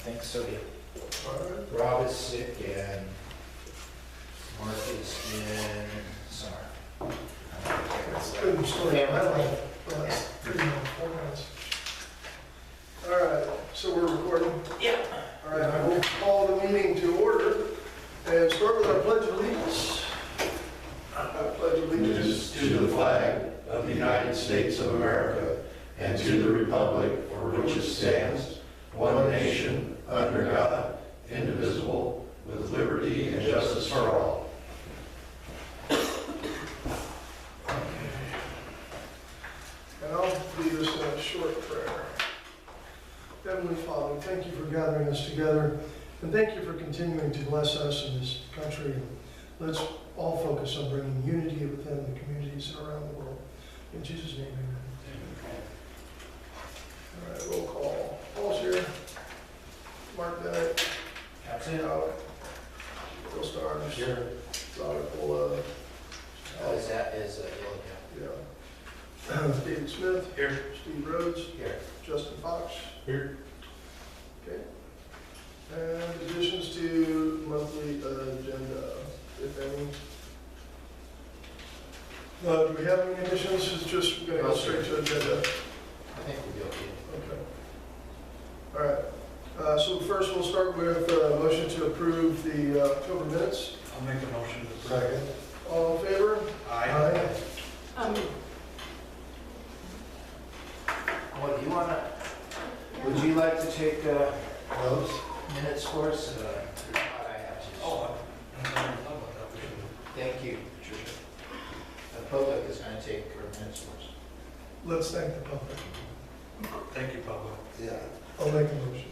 think so, yeah. All right. Rob is sick and Mark is in summer. That's a good story. I like the last 3 months, 4 months. All right, so we're recording. Yeah. All right, I will call the meeting to order and start with our pledge of allegiance. I pledge allegiance To the flag of the United States of America and to the republic for which it stands, one nation, under God, indivisible, with liberty and justice for all. And I'll lead us in a short prayer. Heavenly Father, thank you for gathering us together, and thank you for continuing to bless us in this country. And let's all focus on bringing unity within the communities and around the world. In Jesus' name, amen. All right, roll call. Paul's here. Mark Bennett. Absent. Out. Bill Starnes. Here. Robert Pola. Is that yellow cap? Yeah. David Smith. Here. Steve Rhodes. Here. Justin Fox. Here. Okay. And additions to monthly agenda, if any. Do we have any additions? It's just going to go straight to agenda. I think we'll be okay. Okay. All right. So first we'll start with a motion to approve the October minutes. I'll make a motion to approve. Second. All in favor? Aye. What, do you wanna, would you like to take Notes? minutes for us? If not, I have to. Oh, I'm not about that. We should- Thank you, Patricia. The public is gonna take our minutes for us. Let's thank the public. Thank you, Pablo. Yeah. I'll make a motion.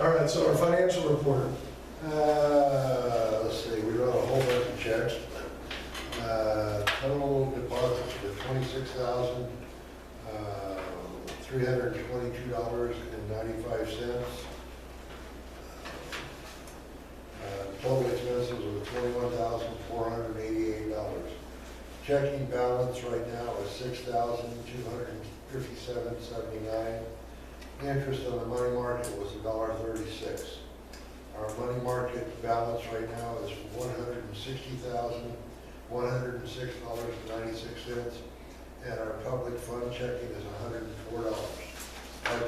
All right, so our financial report. Let's see, we wrote a whole bunch of checks. Total deposits for $26,322.95. Total expenses were $21,488. Checking balance right now is $6,257.79. Interest on the money market was $1.36. Our money market balance right now is $160,106.96, and our public fund checking is $104. I have a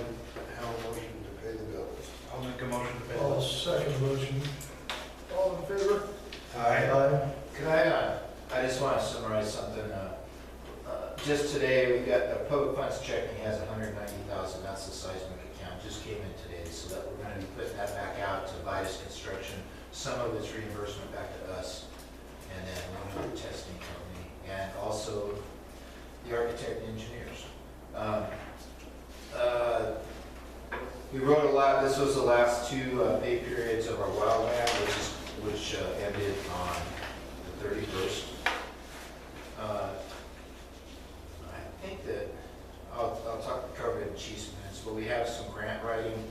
motion to pay the bills. I'll make a motion to pay. I'll second the motion. All in favor? Aye. Can I just want to summarize something. Just today, we got the public funds checking has 190,000. That's the seismic account. Just came in today, so that we're going to be putting that back out to Vitus Construction. Some of it's reimbursement back to us, and then one other testing company, and also the architect and engineers. We wrote a lot. This was the last two pay periods of our wildland, which ended on the 31st. I think that I'll talk to cover it in chief's minutes, but we have some grant writing.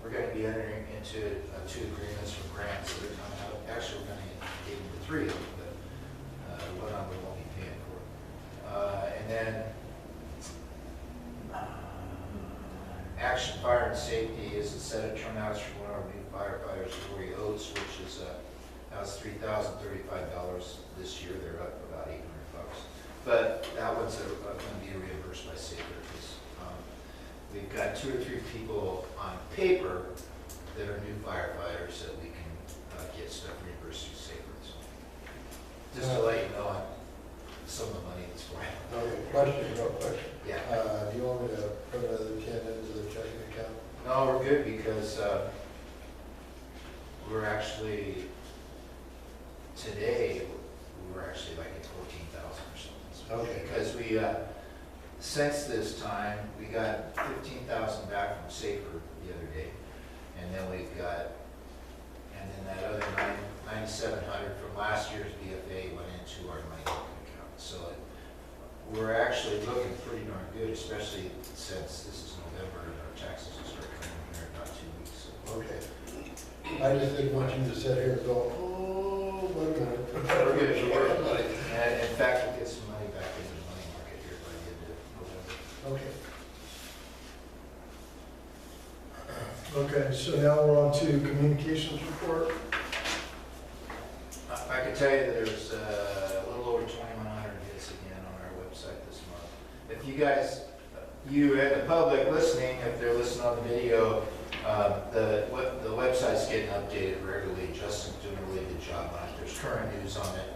We're going to be entering into 2 agreements for grants that are coming out. Actually, we're going to get into 3 of them, but one of them we won't be paying for. And then Action Fire and Safety is a set of turnouts for one of our new firefighters, Corey Oates, which is that was $3,035 this year. They're up about $800. But that one's going to be reimbursed by Safer because we've got 2 or 3 people on paper that are new firefighters that we can get stuff reimbursed through Safer. So just to let you know some of the money that's for it. Okay, real question. Yeah. Do you want me to put another 10 into the checking account? No, we're good because we're actually, today, we were actually like at 14,000 or something. Okay. Because we, since this time, we got 15,000 back from Safer the other day. And then we've got, and then that other 9,700 from last year's BFA went into our money market account. So we're actually looking pretty darn good, especially since this is November and our taxes will start coming in here in about 2 weeks. So. Okay. I just didn't want you to sit here and go, oh, wait a minute. We're good. And in fact, we'll get some money back into the money market here by the end of November. Okay. Okay, so now we're on to communications report. I can tell you that there's a little over 2,100 hits again on our website this month. If you guys, you and the public listening, if they're listening on the video, the website's getting updated regularly. Justin's doing a really good job on it. There's current news on it.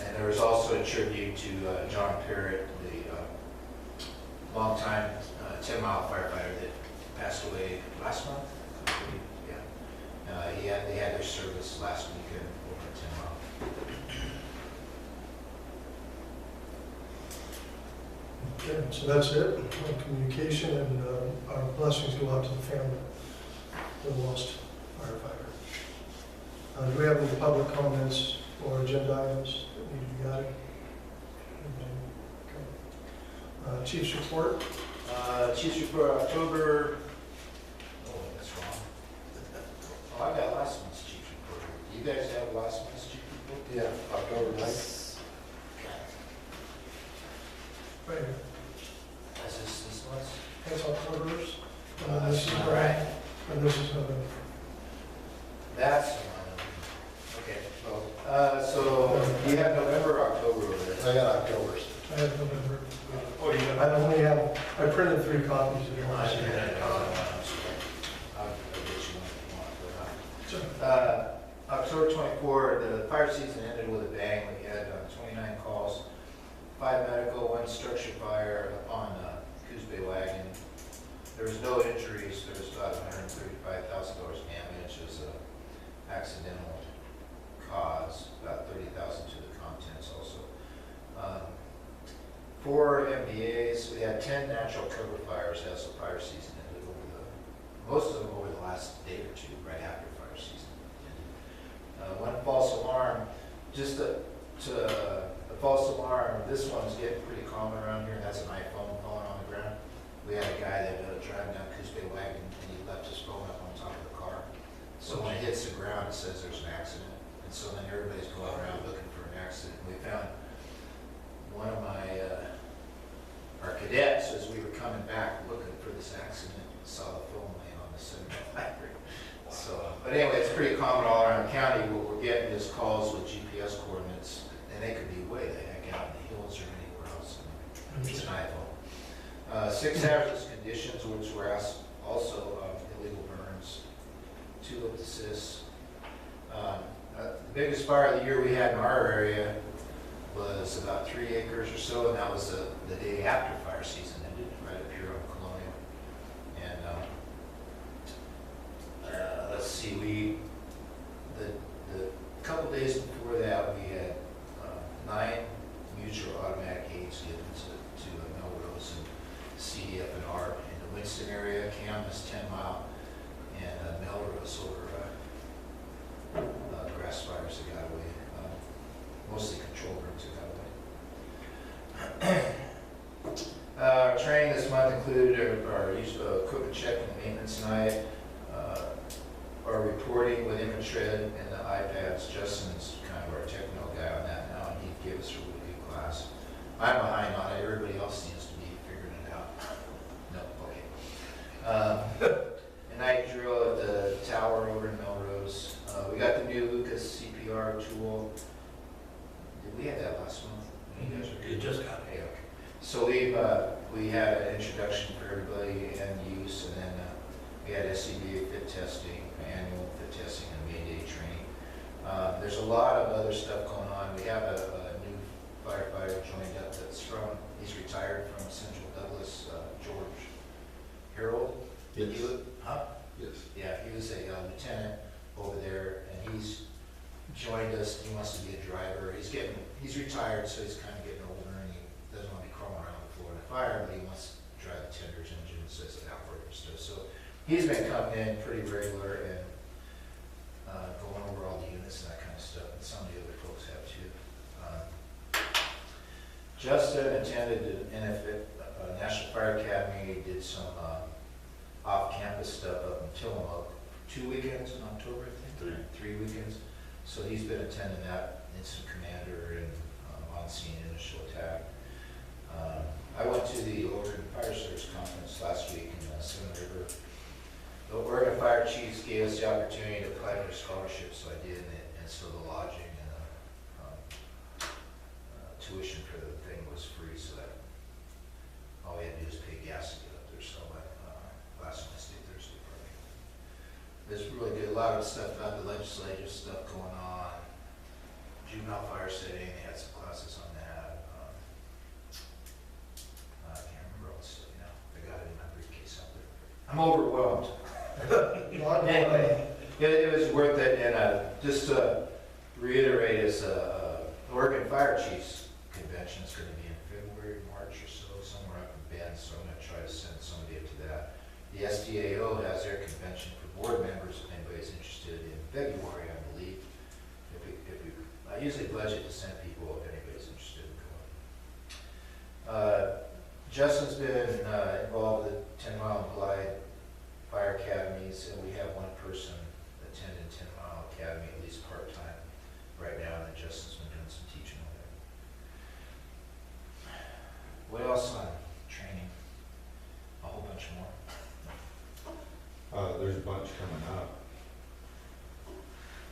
And there was also a tribute to John Parrott, the longtime 10-mile firefighter that passed away last month. I believe. Yeah. They had their service last weekend over at 10 Mile. Okay, so that's it on communication, and our blessings go out to the family of the lost firefighter. Do we have any public comments or agenda items that need to be added? Okay. Chief's report. Chief's report, October, oh, that's wrong. Oh, I got last month's chief's report. Do you guys have last month's chief's report? Yeah, October 9th. Right here. Is this month's? That's October's. And then That's this is not Brad. right. And this is November. That's the one. Okay, well, so you have November or October over there? I got October's. I have November. Oh, you I only have, I printed 3 copies of I yours. didn't have it on, I'm sorry. I'll get you one if you want, but, Sure. October 24, the fire season ended with a bang. We had 29 calls, 5 medical, 1 structure fire on Coos Bay Wagon. There was no injuries. There was about $135,000 damage as an accidental cause, about $30,000 to the contents also. 4 MDAs. We had 10 natural cover fires as the fire season ended most of them over the last day or 2, right after fire season ended. 1 false alarm. Just a false alarm. This one's getting pretty common around here. That's an iPhone falling on the ground. We had a guy that driving down Coos Bay Wagon, and he left his phone up on top of the car. So when it hits the ground, it says there's an accident. And so then everybody's going around looking for an accident. We found one of our cadets, as we were coming back looking for this accident, saw the phone laying on the center factory. So, but anyway, it's pretty common all around the county. What we're getting is calls with GPS coordinates, and they could be way the heck out in the hills or anywhere else. It's an iPhone. 6 hazardous conditions, which were also illegal burns, 2 lift assists. The biggest fire of the year we had in our area was about 3 acres or so, and that was the day after fire season ended, right up here on Colonial. And let's see, the couple days before that, we had 9 mutual automatic aids given to Melrose and CDF and ARP in the Winston area. Camas 10 Mile, and Melrose over grass fires that got away. Mostly control burns that got away. Our training this month included our use of equipment check and maintenance night, our reporting with Infrared and the iPads. Justin's kind of our technical guy on that now, and he gave us a really good class. I'm behind on it. Everybody else seems to be figuring it out. No, okay. A night drill at the tower over in Melrose. We got the new Lucas CPR tool. Did we have that last month? You guys are You just got it. Okay, okay. So we had an introduction for everybody and use, and then we had SCBA fit testing, annual fit testing, and May Day training. There's a lot of other stuff going on. We have a new firefighter joined up he's retired from Central Douglas, George Harold. Yes. Huh? Yes. Yeah, he was a lieutenant over there, and he's joined us. He wants to be a driver. He's retired, so he's kind of getting older, and he doesn't want to be crawling around the floor in a fire, but he wants to drive the tenders engines as an outworker and stuff. So he's been coming in pretty regular and going over all the units and that kind of stuff, and some of the other folks have too. Justin attended the National Fire Academy, did some off-campus stuff up in Tillamook, 2 weekends in October, I think? 3 weekends. So he's been attending that, incident commander and on-scene initial attack. I went to the Oregon Fire Service Conference last week in Cinnamon River. fire chiefs gave us the opportunity to apply for a scholarship, so I did, and so the lodging and tuition for the thing was free, so that all we had to do is pay gas to get up there, so last Wednesday, Thursday, Friday. There's really good, a lot of stuff about the legislative stuff going on, juvenile fire setting, they had some classes on that. I can't remember all the stuff now, I got it in my briefcase out there. I'm overwhelmed. Anyway, it was worth it, and just to reiterate, is Oregon Fire Chiefs Convention is going to be in February, March or so, somewhere up in Bend, so I'm going to try to send somebody up to that. The SDAO has their convention for board members, if anybody's interested, in February, I believe. I usually budget to send people if anybody's interested in going. Justin's been involved with the 10 Mile and Glide Fire Academies, and we have one person attending 10 Mile Academy, at least part-time right now, and then Justin's been doing some teaching over there. What else on training? A whole bunch more. There's a bunch coming up.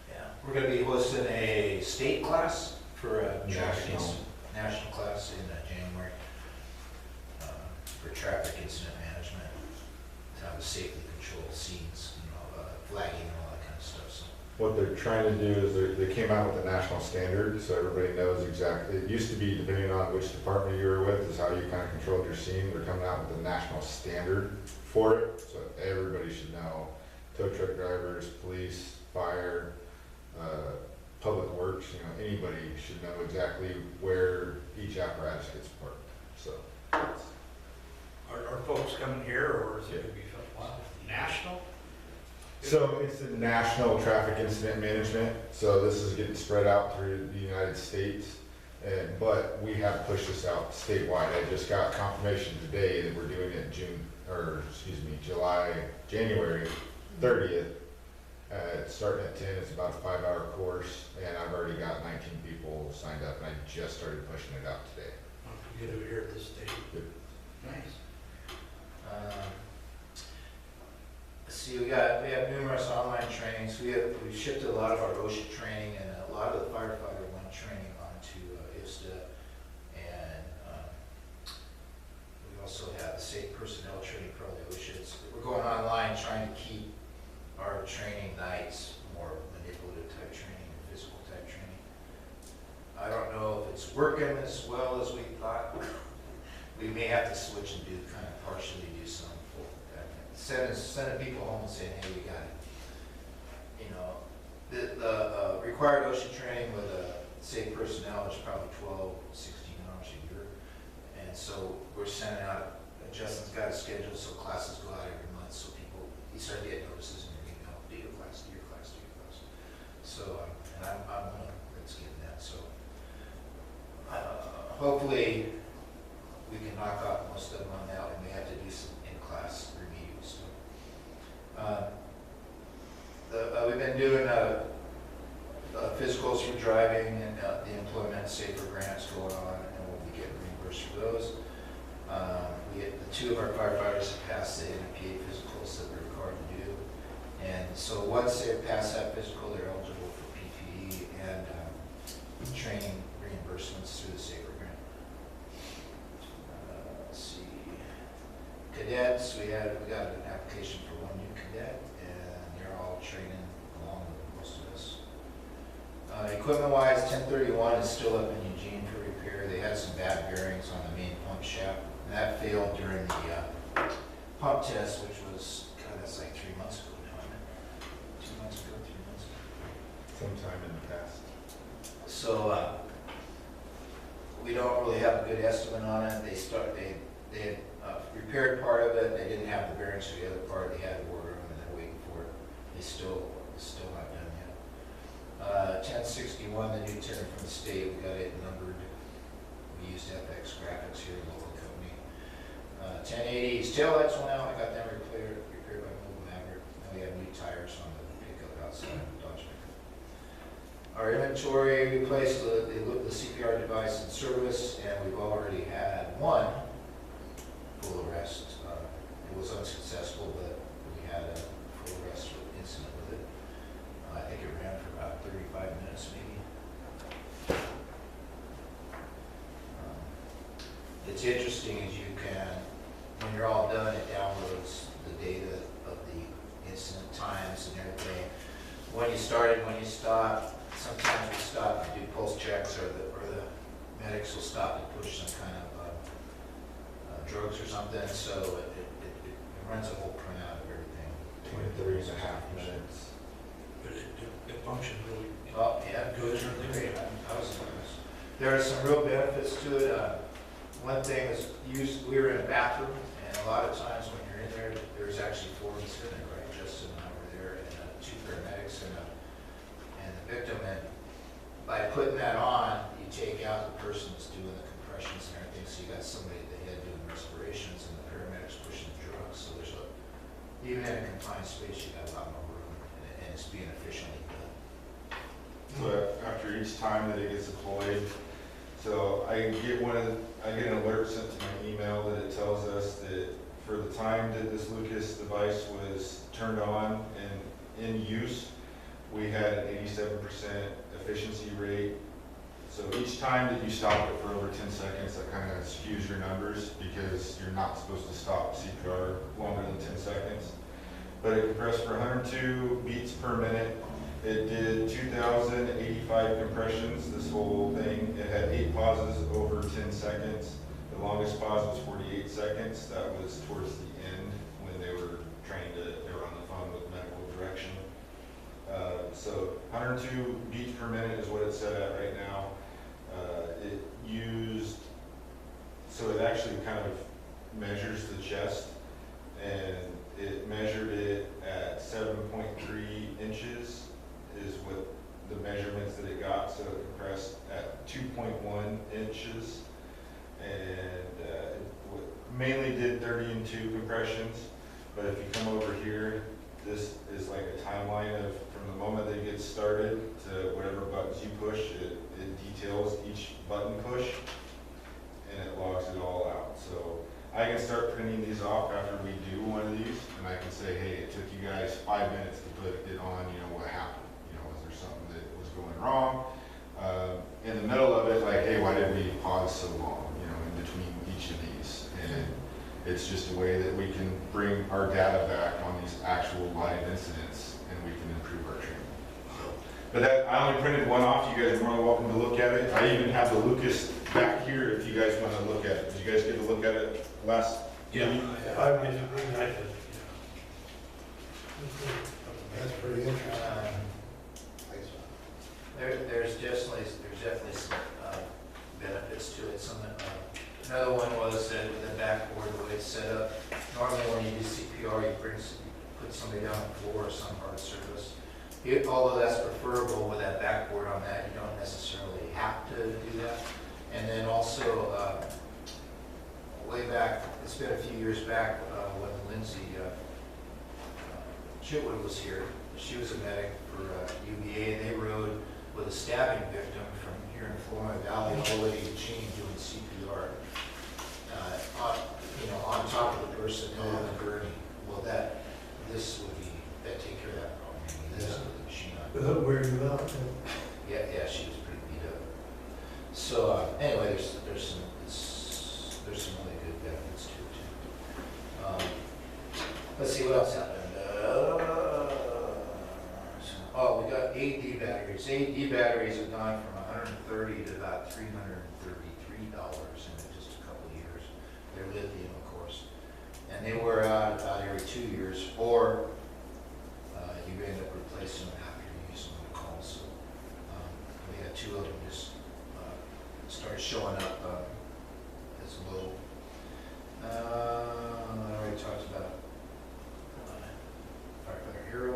Yeah, we're going to be hosting a state class for a national class in January for traffic incident management, to how to safely control scenes, flagging and all that kind of stuff. So What they're trying to do is they came out with a national standard, so everybody knows exactly. It used to be, depending on which department you were with, is how you kind of controlled your scene. They're coming out with a national standard for it, so everybody should know. Tow truck drivers, police, fire, public works, anybody should know exactly where each apparatus gets parked. So, Are folks coming here, or is it going to be national? so it's the National Traffic Incident Management. So this is getting spread out through the United States, but we have pushed this out statewide. I just got confirmation today that we're doing it January 30th. It's starting at 10. It's about a 5-hour course, and I've already got 19 people signed up, and I just started pushing it out today. You get it here at this stage. Yep. Nice. let's see, we have numerous online trainings. We've shifted a lot of our OSHA training and a lot of the firefighter one training onto IFSTA, and we also have the safe personnel training for all the OSHAs. We're going online trying to keep our training nights more manipulative type training and physical type training. I don't know if it's working as well as we thought. We may have to switch and partially do some full. Sending people home and saying, hey, we got it. The required OSHA training with safe personnel is probably 12, 16 hours a year. And so we're sending out, Justin's got a schedule, so classes go out every month, so you start getting notices in your email, do your class, do your class, do your class. So, and I'm one of them that's getting that, so hopefully we can knock off most of them on that, and we have to do some in-class remedial stuff. We've been doing physicals for driving, and the employment safer grants going on, and we'll be getting reimbursed for those. Two of our firefighters have passed the NPA physicals that we're required to do, and so once they pass that physical, they're eligible for PPE and training reimbursements through the safer grant. Let's see, cadets, we got an application for one new cadet, and they're all training along with most of us. Equipment-wise, 1031 is still up in Eugene for repair. They had some bad bearings on the main pump shaft. That failed during the pump test, which was, that's like 3 months ago now, isn't it? 2 months ago, 3 months ago. Sometime in the past. So we don't really have a good estimate on it. They had repaired part of it. They didn't have the bearings for the other part. They had to order them, and they're waiting for it. They still not done yet. 1061, the new tender from the state. We got it numbered. We used FX Graphics here, a local company. 1080's taillights went out. I got them repaired by Mobile Maverick. And we have new tires on the pickup outside of the Dodge pickup. Our inventory, we placed the CPR device in service, and we've already had one full arrest. It was unsuccessful, but we had a full arrest thing is you can, when you're all done, it downloads the data of the incident times and everything. When you started, when you stopped, sometimes we stop and do pulse checks, or the medics will stop and push some kind of drugs or something, so it runs a whole printout of everything. 23.5 minutes. But it functioned really. Oh, yeah, good, great. I was impressed. There are some real benefits to it. One thing is, we were in a bathroom, and a lot of times when you're in there, there's actually 4 of us in there, right? Justin and I were there, and 2 paramedics and the victim. And by putting that on, you take out the person that's doing the compressions and everything, so you got somebody at the head doing respirations, and the paramedics pushing the drugs. So there's even in a confined space, you got a lot more room, and it's being efficiently done. So after each time that it gets deployed, so I get an alert sent to my email that it tells us that for the time that this Lucas device was turned on and in use, we had an 87% efficiency rate. So each time that you stop it for over 10 seconds, that kind of skews your numbers because you're not supposed to stop CPR longer than 10 seconds. But it compressed for 102 beats per minute. It did 2,085 compressions, this whole thing. It had 8 pauses over 10 seconds. The longest pause was 48 seconds. That was towards the end when they were on the phone with medical direction. So 102 beats per minute is what it's set at right now. So it actually kind of measures the chest, and it measured it at 7.3 inches is what the measurements that it got. So it compressed at 2.1 inches, and it mainly did 30 and 2 compressions. But if you come over here, this is like a timeline of from the moment that it gets started to whatever buttons you push. It details each button push, and it logs it all out. So I can start printing these off after we do one of these, and I can say, hey, it took you guys 5 minutes to put it on, what happened? Was there something that was going wrong? In the middle of it, like, hey, why did we pause so long, in between each of these? And it's just a way that we can bring our data back on these actual live incidents, and we can improve our training. But I only printed one off. You guys are more than welcome to look at it. I even have the Lucas back here if you guys want to look at it. Did you guys get to look at it last? Yeah. I did. That's pretty interesting. There's definitely some benefits to it. Another one was the backboard, the way it's set up. Normally when you do CPR, you put somebody down the floor or some part of service. Although that's preferable with that backboard on that, you don't necessarily have to do that. And then also, way back, it's been a few years back, when Lindsay Chitwood was here. She was a medic for UVA, and they rode with a stabbing victim from here in Florida Valley all the way to Eugene doing CPR. On top of the person on the gurney. Well, that take care of that problem. This with the machine on. Does that wear you out? Yeah, she was pretty beat up. So anyway, there's some really good benefits to it too. Let's see what else happened. We got AED batteries. AED batteries have gone from $130 to about $333 in just a couple of years. They're lithium, of course, and they wear out about every 2 years, or you end up replacing them after you use them on a call. So we had 2 of them just start showing up as low. I already talked about Firefighter Hero.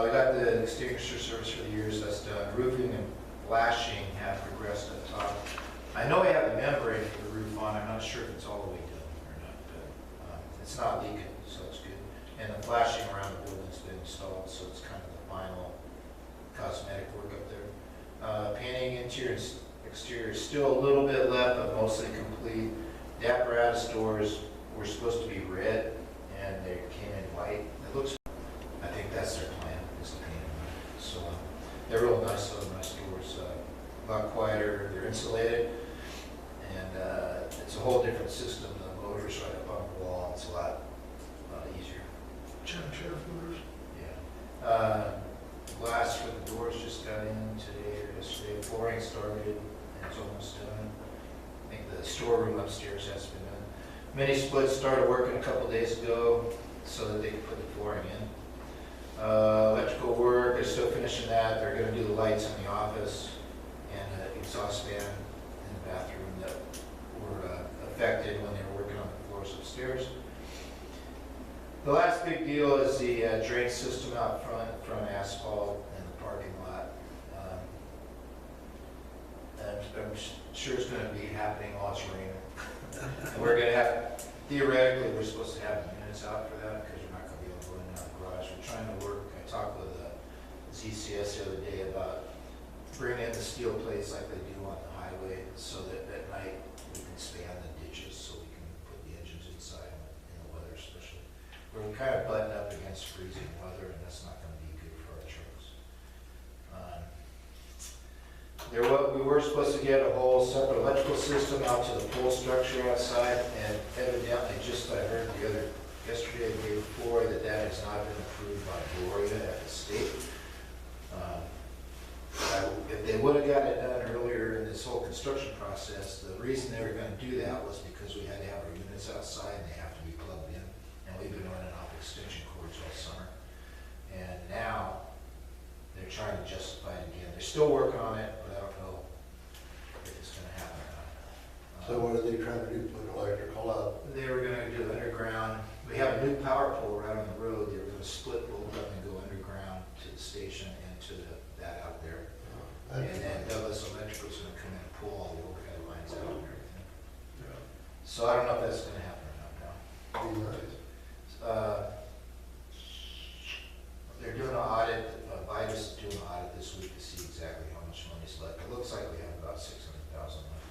We got the extinguisher service for the years, that's done. Roofing and flashing have progressed up top. I know we have a membrane for the roof on, I'm not sure if it's all the way done or not, but it's not leaking, so it's good. And the flashing around the building's been installed, so it's kind of the final cosmetic work up there. Painting interior and exterior is still a little bit left, but mostly complete. The apparatus doors were supposed to be red, and they came in white. It looks, I think that's their plan, is to paint them white. So they're real nice, nice doors. A lot quieter, they're insulated, and it's It's a whole different system. The motor's right up on the wall. It's a lot easier. Sheriff orders. Yeah. Glass for the doors just got in today or yesterday. Flooring started and it's almost done. I think the storeroom upstairs has been done. Mini splits started working a couple days ago so that they could put the flooring in. Electrical work, they're still finishing that. They're going to do the lights in the office and an exhaust fan in the bathroom that were affected when they were working on the floors upstairs. The last big deal is the drain system out front asphalt in the parking lot. I'm sure it's going to be happening while it's raining. And we're going to have, theoretically, we're supposed to have units out for that because you're not going to be able to go in and out of the garage. We're trying to work, I talked with ZCS the other day about bringing in the steel plates like they do on the highway so that at night we can span the ditches so we can put the engines inside in the weather especially. We're kind of butting up against freezing weather and that's not going to be good for our trucks. We were supposed to get a whole separate electrical system out to the pole structure outside, and evidently, I heard yesterday, the day before, that has not been approved by Gloria at the state. If they would have got it done earlier in this whole construction process, the reason they were going to do that was because we had to have our units outside and they have to be plugged in, and we've been running off extension cords all summer. And now they're trying to justify it again. They're still working on it, but I don't know if it's going to happen or not. So what are they trying to do, put electrical up? They were going to do underground. We have a new power pole right on the road. They were going to split both up and go underground to the station and to that out there. And then Douglas Electrical's going to come in and pull all the overhead lines out and everything. Yeah. So I don't know if that's going to happen or not now. Be nice. They're doing an audit, Vitus is doing an audit this week to see exactly how much money's left. It looks like we have about $600,000 left.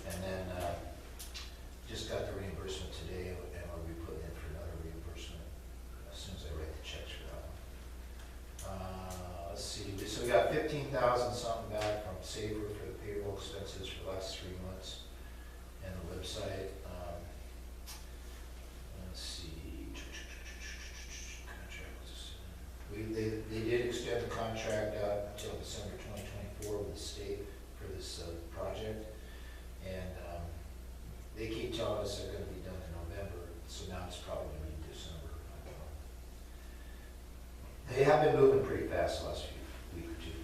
And then just got the reimbursement today, and we'll be putting in for another reimbursement as soon as I write the checks for that one. Let's see, so we got 15,000 something back from Saver for the payroll expenses for the last 3 months, and the website. Let's see. They did extend the contract out until December 2024 with the state for this project, and they keep telling us they're going to be done in November, so now it's probably going to be December. I don't know. They have been moving pretty fast the last week or two.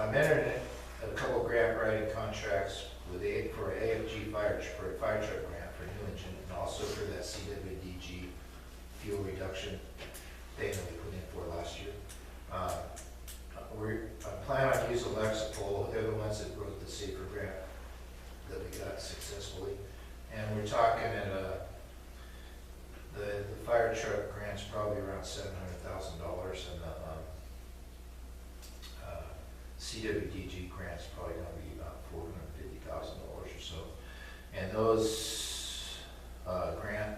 I'm entering a couple grant writing contracts with for a fire truck grant for a new engine, and also for that CWDG fuel reduction thing that we put in for last year. I plan on using Lexipol. They're the ones that wrote the Safer grant that we got successfully. And we're talking at the fire truck grant's probably around $700,000, and the CWDG grant's probably going to be about $450,000 or so. And those grant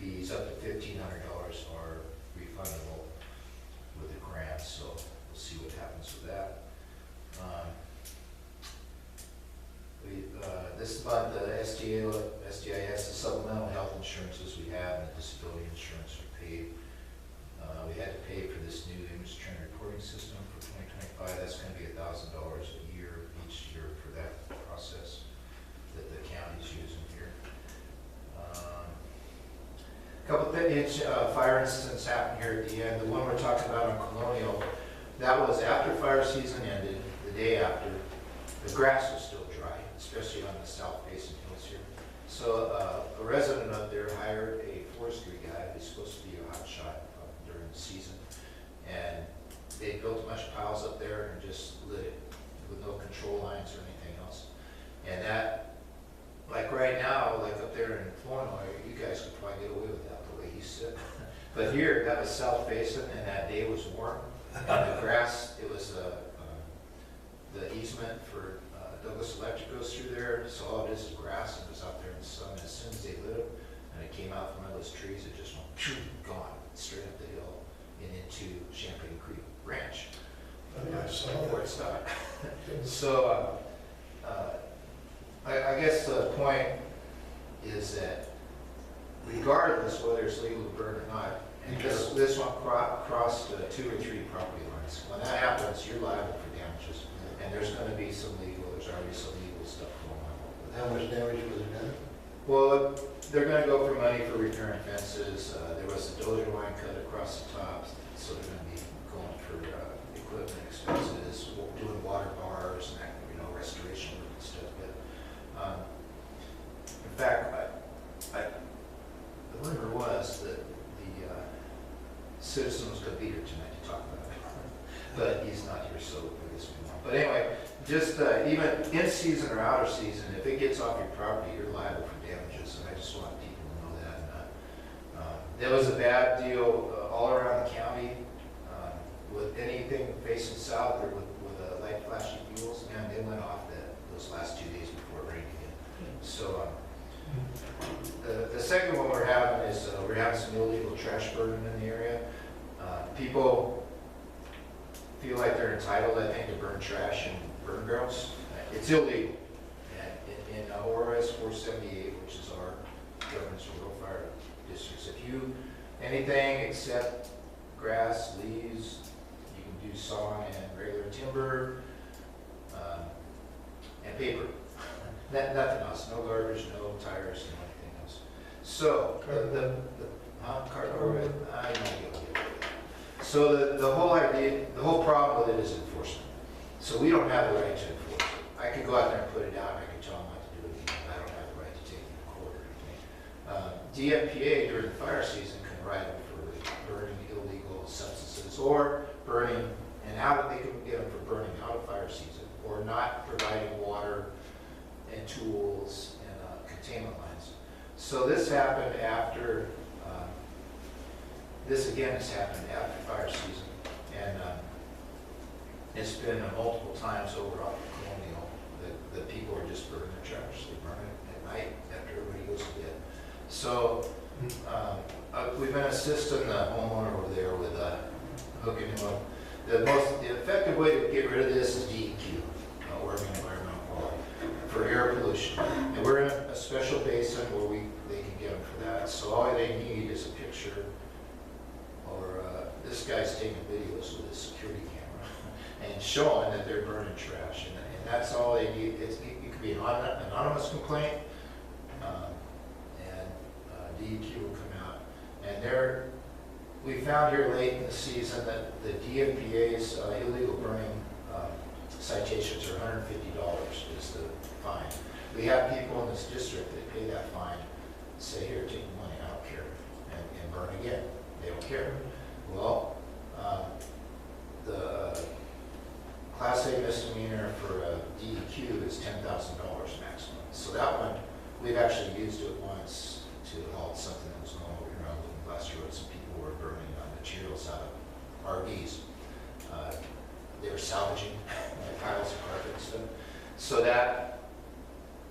fees up to $1,500 are refundable with the grant, so we'll see what happens with that. This month, the SDIS, the supplemental health insurances we have and the disability insurance are paid. We had to pay for this new image trend reporting system for 2025. That's going to be $1,000 a year each year for that process that the county's using here. A couple of fire incidents happened here at the end. The one we're talking about on Colonial, that was after fire season ended, the day after. The grass was still dry, especially on the south-facing hills here. So a resident up there hired a forestry guy who's supposed to be a hot shot during the season. And they built a bunch of piles up there and just lit it with no control lines or anything else. And that, like right now, like up there in Flournoy, you guys could probably get away with that the way he said. But here, that was south-facing and that day was warm. And the grass, it was the easement for Douglas Electric goes through there, so all it is grass, and it was out there in the sun. As soon as they lit it, and it came out from one of those trees, it just went gone straight up the hill and into Champagne Creek Ranch. I saw Before that. it stopped. So I I guess the point is that regardless whether it's legal to burn or not, and this one crossed 2 or 3 property lines. When that happens, you're liable for damages, and there's gonna be some legal, there's already some legal stuff going on. How much damage was it done? Well, they're gonna go for money for repairing fences. There was a dozer line cut across the top, so they're gonna be going for equipment expenses, doing water bars and that, restoration work and stuff. But in fact, the rumor was that the citizen was gonna be here tonight to talk about it, but he's not here, so I guess we won't. But anyway, just even in season or out of season, if it gets off your property, you're liable for damages, and I just want people to know that. And, there was a bad deal all around the county with anything facing south or with light flashing fuels. Man, they went off those last 2 days before it rained again. So the second one we're having is we're having some illegal trash burning in the area. People feel like they're entitled, I think, to burn trash in burn barrels. It's illegal. And in ORS 478, which is our government's rural fire districts, if you, anything except grass, leaves, you can do sawn and regular timber, and paper. Nothing else, no garbage, no tires, no anything else. So, cardboard, I know you'll get rid of it. So the whole idea, the whole problem with it is enforcement. So we don't have the right to enforce it. I could go out there and put it down, I could tell them not to do it, but I don't have the right to take it to court or anything. DFPA during the fire season can write them for burning illegal substances or burning, and how they can get them for burning out of fire season, or not providing water and tools and containment lines. So this happened after, this again has happened after fire season, and it's been multiple times over on Colonial that people are just burning their trash. They burn it at night after everybody goes to bed. So we've been assisting the homeowner over there with hooking him up. The effective way to get rid of this is DEQ, working environmental quality, for air pollution. And we're in a special basin where they can get them for that. So all they need is a picture, or this guy's taking videos with his security camera and showing that they're burning trash. And that's all they need. It could be an anonymous complaint, and DEQ will come out. And we found here late in the season that the DFPA's illegal burning citations are $150 is the fine. We have people in this district that pay that fine, say, here, take the money, I don't care, and burn again. They don't care. Well, the Class A misdemeanor for DEQ is $10,000 maximum. So that one, we've actually used it once to halt something that was going over here on Lookingglass Road. Some people were burning materials out of RVs. They were salvaging piles of carpet and stuff. So that,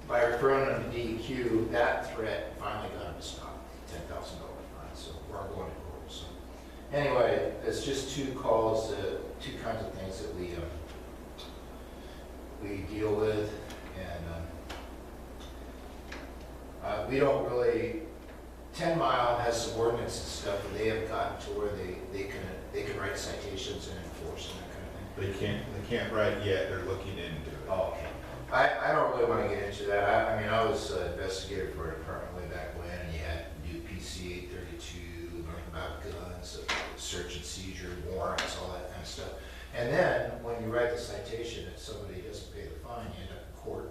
by referring them to DEQ, that threat finally got them to stop. $10,000 fine, so we're going to court. So anyway, it's just 2 calls, 2 kinds of things that we deal with, and we don't really. 10 Mile has some ordinance and stuff where they have gotten to where they can write citations and enforce and that kind of thing. They can't write yet, they're looking into it. Oh, okay. I don't really want to get into that. I mean, I was investigator for a department way back when, and you had to do PC 832, learning about guns, search and seizure, warrants, all that kind of stuff. And then when you write the citation, if somebody doesn't pay the fine, you end up in court.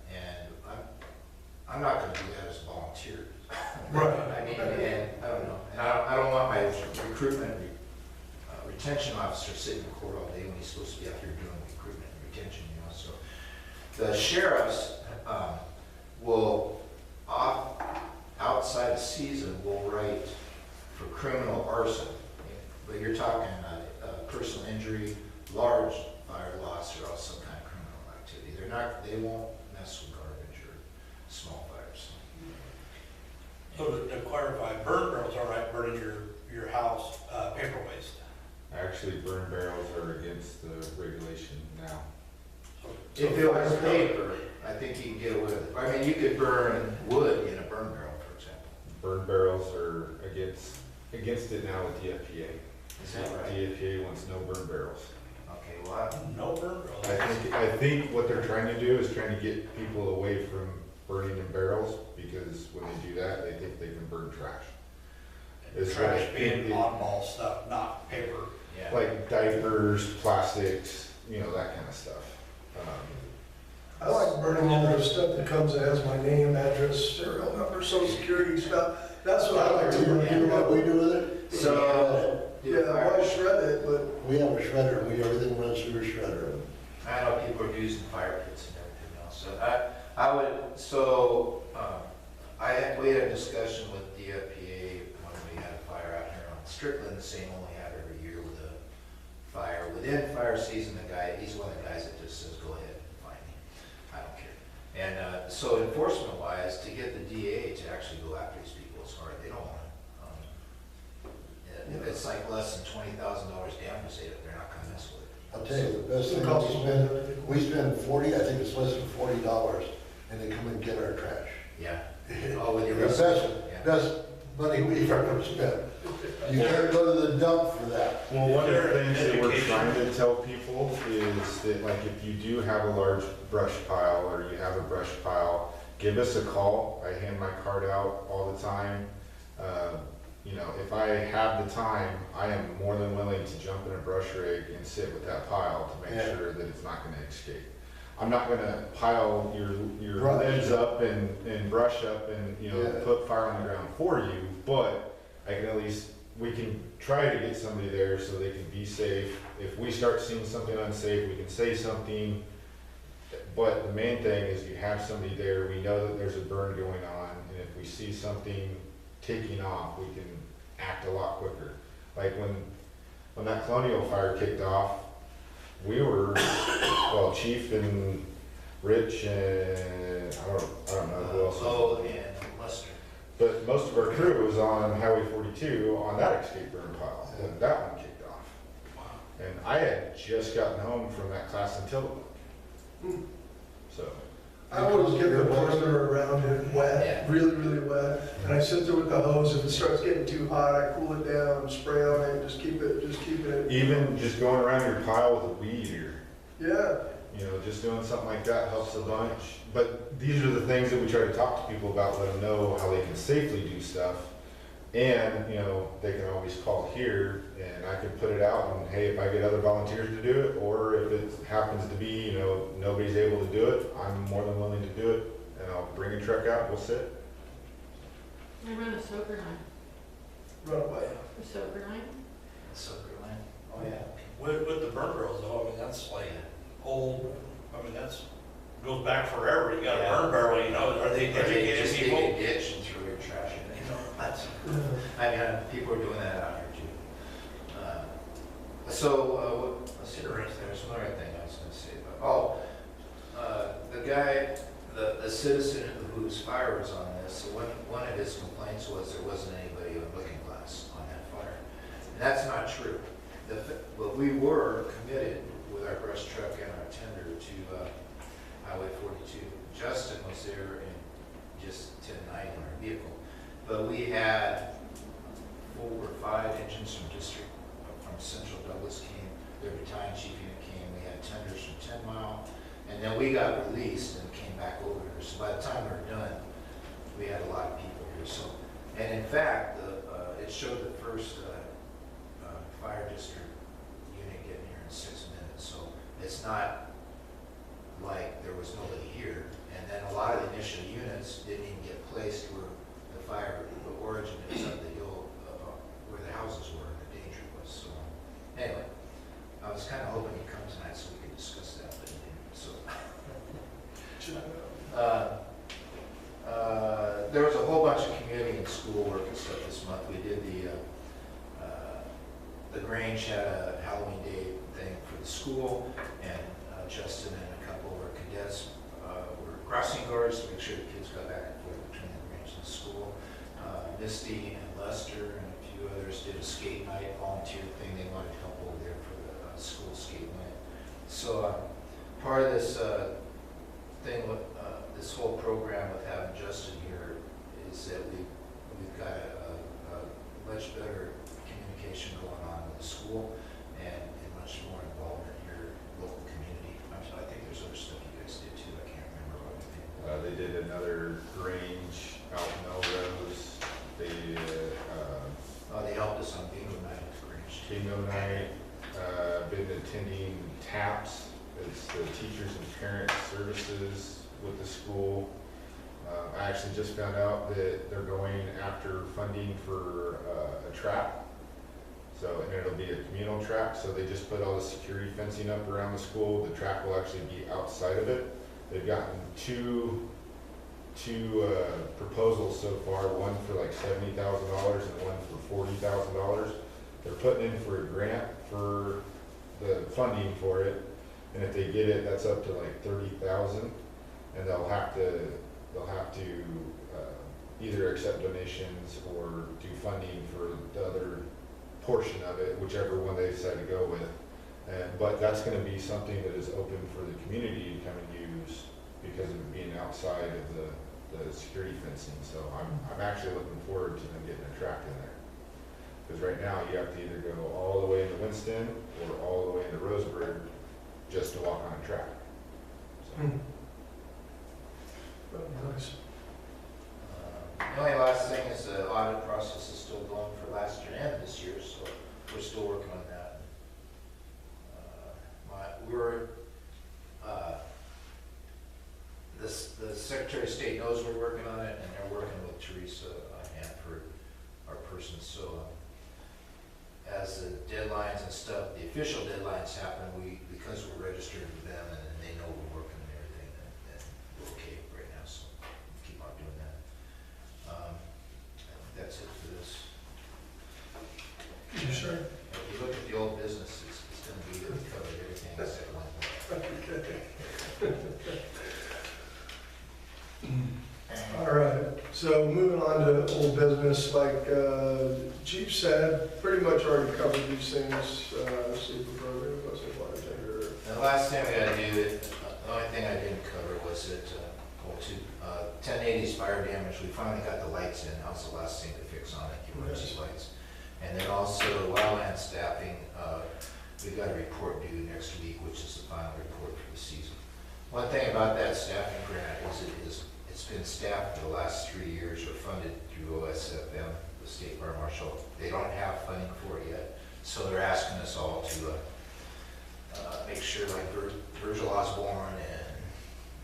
And I'm not going to do that as a volunteer. Right. I mean, and I don't know. And I don't want my recruitment retention officer sitting in court all day when he's supposed to be out here doing recruitment and retention, So the sheriffs will, outside of season, will write for criminal arson. But you're talking personal injury, large fire loss, or else some kind of criminal activity. They won't mess with garbage or small fires. So to clarify, burn barrels are right, burning your house, paper waste. Actually, burn barrels are against the regulation now. If it was paper, I think you can get away with it. I mean, you could burn wood in a burn barrel, for example. Burn barrels are against it now with DFPA. Is that right? DFPA wants no burn barrels. Okay, well, No burn barrels. I think what they're trying to do is trying to get people away from burning in barrels, because when they do that, they think they can burn trash. It's Trash like- being oddball stuff, not paper. yeah. Like diapers, plastics, that kind of stuff. I like burning all the stuff that comes that has my name, address, serial number, social security stuff. That's what I like to burn. You know what we do with it? So, Yeah, I want to shred it, but We have a shredder, everything runs through a shredder. I know people are using fire pits and everything else, so we had a discussion with DFPA when we had a fire out here on Strickland, the same one we have every year with a fire. Within fire season, he's one of the guys that just says, go ahead and find me, I don't care. And so enforcement wise, to get the DA to actually go after these people is hard, they don't want to. If it's like less than $20,000 damages, they're not gonna mess with it. I'll tell you, the best it thing costs we spend 40, I think it's less than $40, and they come and get our trash. Yeah. Oh, with your The best money we've ever spent. You can't go to the dump for that. Well, one of the things that we're Education. trying to tell people is that, like, if you do have a large brush pile or you have a brush pile, give us a call. I hand my card out all the time. If I have the time, I am more than willing to jump in a brush rig and sit with that pile to make Yeah. sure that it's not gonna escape. I'm not gonna pile your Brush. limbs up and brush up and, Yeah. put fire on the ground for you, but I can at least, we can try to get somebody there so they can be safe. If we start seeing something unsafe, we can say something. But the main thing is you have somebody there, we know that there's a burn going on, and if we see something taking off, we can act a lot quicker. Like when that Colonial fire kicked off, we were, Chief and Rich and I don't know who else. Oh, and Lester. But most of our crew was on Highway 42 on that escape burn pile when that one kicked off. And I had just gotten home from that class in Tillamook. So, I always get the perimeter around it Yeah. wet, really, really wet. And I sit there with the hose. If it starts getting too hot, I cool it down, spray on it, just keep it. even just going around your pile with a weed eater, Yeah. just doing something like that helps a bunch. But these are the things that we try to talk to people about, let them know how they can safely do stuff. And, they can always call here and I can put it out and, hey, if I get other volunteers to do it, or if it happens to be, nobody's able to do it, I'm more than willing to do it. And I'll bring a truck out, we'll sit. I run a soaker line. Run away. A soaker line? Sucker Land. Oh, yeah. With the burn barrels though, that's like old, goes back forever. You got a burn barrel, are they Or they educating just dig people? a ditch and throw your trash in it. That's, people are doing that out here too. Let's see, there's another thing I was gonna say about, the guy, the citizen whose fire was on this, one of his complaints was there wasn't anybody on Lookingglass on that fire. And that's not true. But we were committed with our brush truck and our tender to Highway 42. Justin was there and just 10-9 in our vehicle. But we had 4 or 5 engines from Central Douglas came, their battalion chief unit came, we had tenders from 10 Mile, and then we got released and came back over here. So by the time we were done, we had a lot of people here. So, and in fact, it showed the first fire district unit getting here in 6 minutes. So it's not like there was nobody here. And then a lot of the initial units didn't even get placed where the origin is of the hill, where the houses were and the danger was. So anyway, I was kind of hoping he'd come tonight so we could discuss that, but he didn't. So there was a whole bunch of community and school work and stuff this month. We did the Grange had a Halloween Day thing for the school, and Justin and a couple of our cadets were crossing guards to make sure the kids got back and forth between the Grange and the school. Misty and Lester and a few others did a skate night volunteer thing. They wanted help over there for the school skate night. So part of this thing this whole program with having Justin here is that we've got a much better communication going on with the school and much more involvement in your local community. I think there's other stuff you guys did too. I can't remember what you did. They did another Grange out in Melrose. They, They helped us on bingo night at Grange. bingo night, been attending TAPS, it's the Teachers and Parents Services with the school. I actually just found out that they're going after funding for a track. So, and it'll be a communal track, so they just put all the security fencing up around the school. The track will actually be outside of it. They've gotten two proposals so far, one for like $70,000 and one for $40,000. They're putting in for a grant for the funding for it, and if they get it, that's up to like $30,000, and they'll have to either accept donations or do funding for the other portion of it, whichever one they decide to go with. But that's going to be something that is open for the community to come and use because of it being outside of the security fencing. So I'm actually looking forward to them getting a track in there. Because right now you have to either go all the way into Winston or all the way into Roseburg just to walk on a track. So. Nice. The only last thing is the audit process is still going for last year and this year, so we're still working on that. The Secretary of State knows we're working on it, and they're working with Teresa Hanford, our person, so as the deadlines and stuff, the official deadlines happen, because we're registered with them and they know we're working and everything, and we're okay right now, so keep on doing that. I think that's it for this. You sure? If you look at the old business, it's going to be that we covered everything except one thing. All right, so moving on to old business, like Chief said, pretty much already covered these things, sleeper program, was it water tanker? And the last thing we gotta do, the only thing I didn't cover was that, 1080's fire damage, we finally got the lights in, that was the last thing to fix on it, emergency lights. And then also wildland staffing, we've got a report due next week, which is the final report for the season. One thing about that staffing grant is it's been staffed for the last 3 years or funded through OSFM, the State Fire Marshal. They don't have funding for it yet, so they're asking us all to make sure, like Virgil Osborne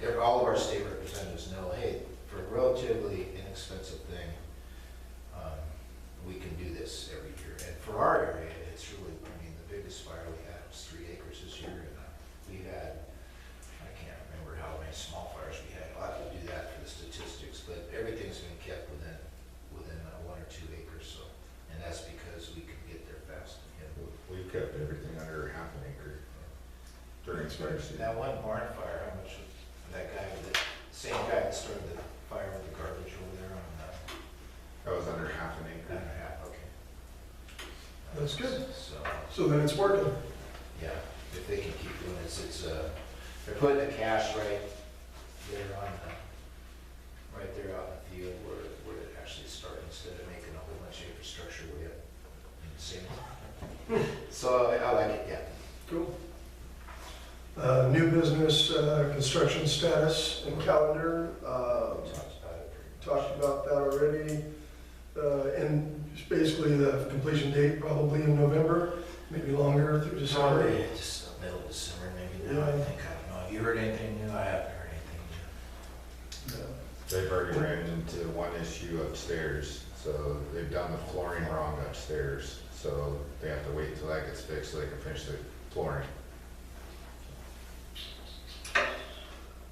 and all of our state representatives know, hey, for a relatively inexpensive thing, we can do this every year. And for our area, it's really, the biggest fire we had was 3 acres this year, and we had, I can't remember how many small fires we had. I'll have to do that for the statistics, but everything's been kept within 1 or 2 acres, so, and that's because we could get there fast. We've kept everything under half an acre during fire season. That one barn fire, how much was that guy, the same guy that started the fire with the garbage over there on That was under half an acre. and a half, okay. That's good. So, then it's working. yeah, if they can keep doing this, they're putting the cash right there on right there out in the field where it actually started, instead of making a whole bunch of infrastructure way up in the same. So I like it, yeah. Cool. New business, construction status and calendar, talked about that already. And just basically the completion date probably in November, maybe longer through December. Probably just the middle of December, maybe now, I think. I don't know. Have you heard anything new? I haven't heard anything new. Yeah. They've already ran into one issue upstairs, so they've done the flooring wrong upstairs. So they have to wait until that gets fixed so they can finish the flooring.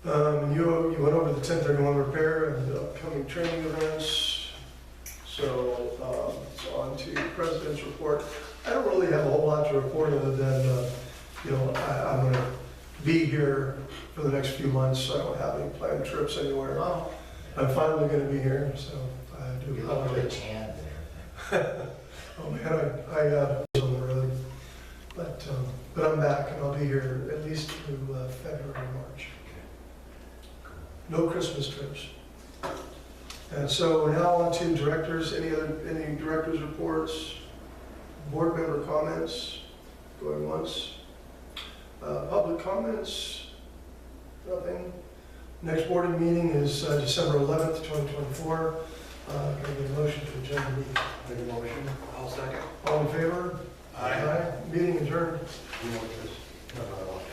You went over the 1031 repair and the upcoming training events. So on to President's report. I don't really have a whole lot to report other than, I'm going to be here for the next few months. So I don't have any planned trips anywhere. Oh, I'm finally going to be here, so I do you look really apologize. tanned and everything. Oh man, I was on the road, but I'm back and I'll be here at least through February, March. no Christmas trips. And so we're now on to directors, any directors' reports, board member comments, going once. Public comments, nothing. Next board meeting is December 11th, 2024. Can I get a motion to adjourn the meeting? Make a motion. I'll second. All in favor? Aye. Meeting adjourned. You want this? No, I don't.